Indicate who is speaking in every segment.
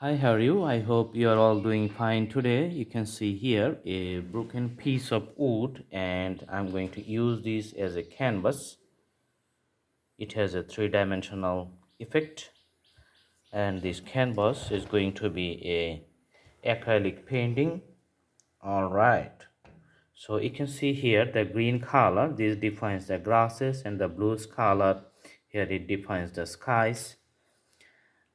Speaker 1: Hi, how are you? I hope you are all doing fine today. You can see here a broken piece of wood, and I'm going to use this as a canvas. It has a three-dimensional effect, and this canvas is going to be a acrylic painting. All right. So you can see here the green color. This defines the grasses, and the blue color here it defines the skies.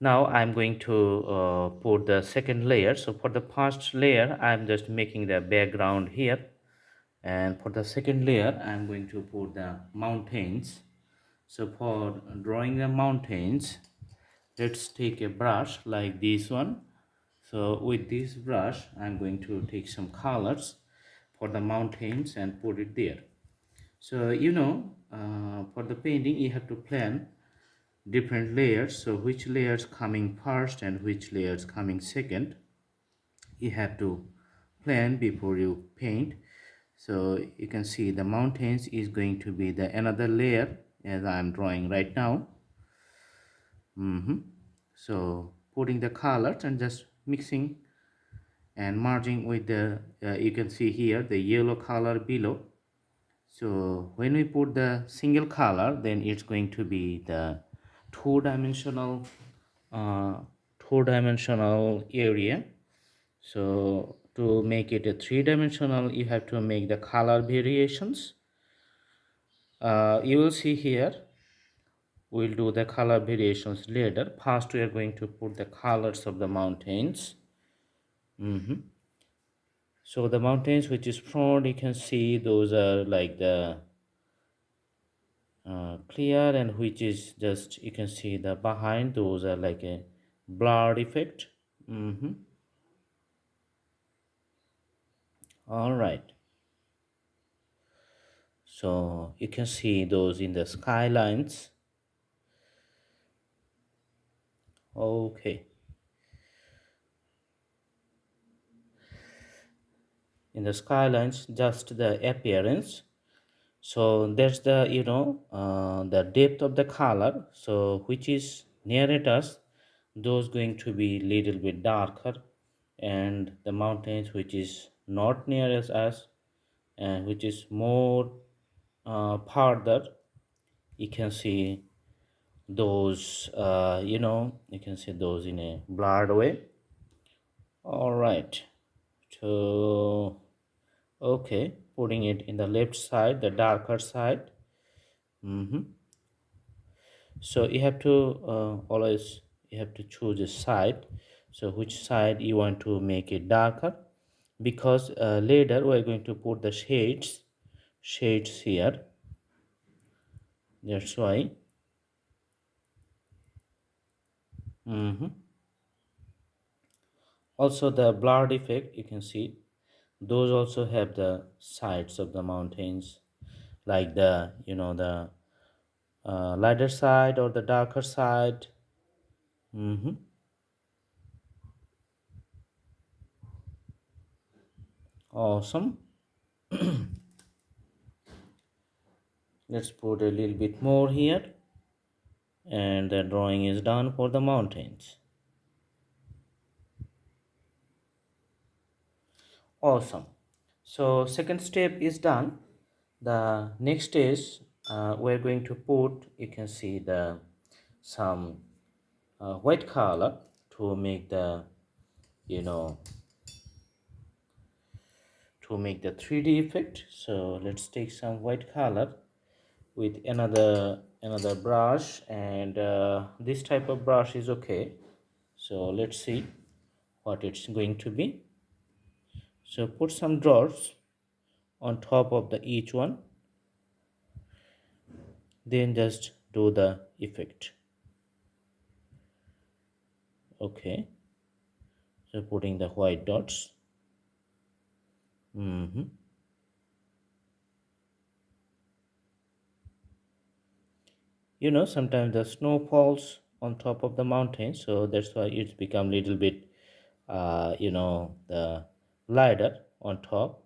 Speaker 1: Now I'm going to put the second layer. So for the first layer I'm just making the background here, and for the second layer I'm going to put the mountains. So for drawing the mountains, let's take a brush like this one. So with this brush I'm going to take some colors for the mountains and put it there. So for the painting you have to plan different layers, so which layers coming first and which layers coming second, you have to plan before you paint. So you can see the mountains is going to be the another layer as I'm drawing right now. So putting the colors and just mixing and merging with the you can see here the yellow color below. So when we put the single color, then it's going to be the two-dimensional uh, two-dimensional area. So to make it a three-dimensional, you have to make the color variations. You will see here we'll do the color variations later. First we are going to put the colors of the mountains. So the mountains which is front, you can see those are like the clear, and which is just you can see the behind, those are like a blurred effect. All right, so you can see those in the skylines. Okay, in the skylines just the appearance. So that's the the depth of the color, so which is near at us, those going to be little bit darker, and the mountains which is not near as us and which is more farther, you can see those you can see those in a blurred way. All right, so okay, putting it in the left side, the darker side. So you have to always you have to choose a side, so which side you want to make it darker, because later we're going to put the shades here, that's why. Also the blurred effect, you can see those also have the sides of the mountains, like the the lighter side or the darker side. Awesome. Let's put a little bit more here, and the drawing is done for the mountains. Awesome. So second step is done. The next is we're going to put, you can see the some white color to make the you know to make the 3D effect. So let's take some white color with another brush, and this type of brush is okay. So let's see what it's going to be. So put some dots on top of the each one, then just do the effect. Okay, so putting the white dots. Sometimes the snow falls on top of the mountain, so that's why it's become little bit the lighter on top.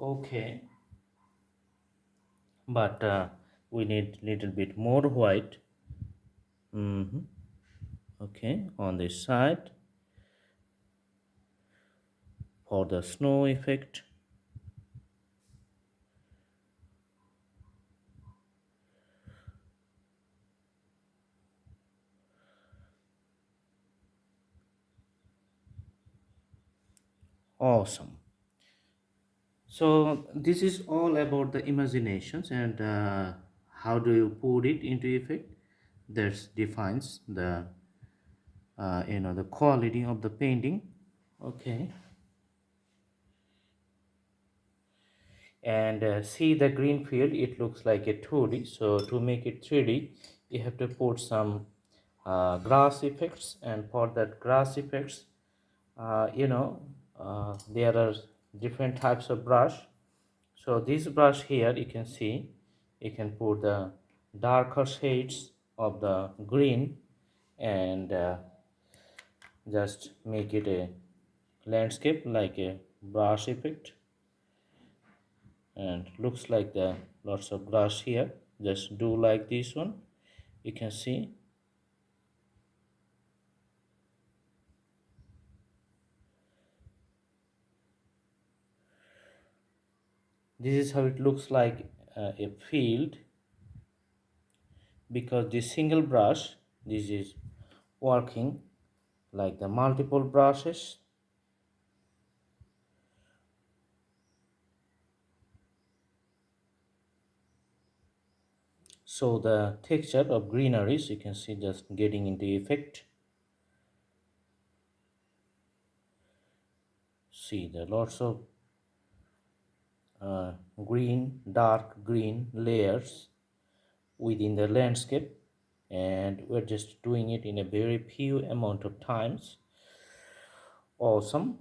Speaker 1: Okay, but we need little bit more white. Mm-hmm. Okay, on this side for the snow effect. Awesome. So this is all about the imaginations and how do you put it into effect. That defines the the quality of the painting. Okay, and see the green field. It looks like a 2D. So to make it 3D, you have to put some grass effects, and for that grass effects, there are different types of brush. So this brush here, you can see, you can put the darker shades of the green and just make it a landscape like a brush effect, and looks like the lots of grass here. Just do like this one, you can see. This is how it looks like a field, because this single brush, this is working like the multiple brushes. So the texture of greeneries, you can see, just getting into effect. See the lots of green, dark green layers within the landscape, and we're just doing it in a very few amount of times. Awesome.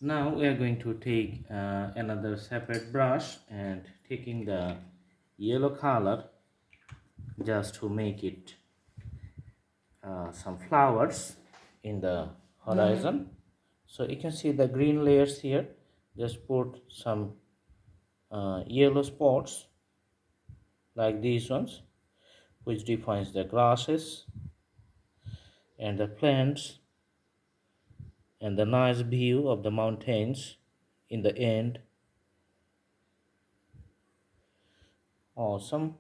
Speaker 1: Now we are going to take another separate brush and taking the yellow color just to make it some flowers in the horizon. So you can see the green layers here. Just put some yellow spots like these ones, which defines the grasses and the plants and the nice view of the mountains in the end. Awesome.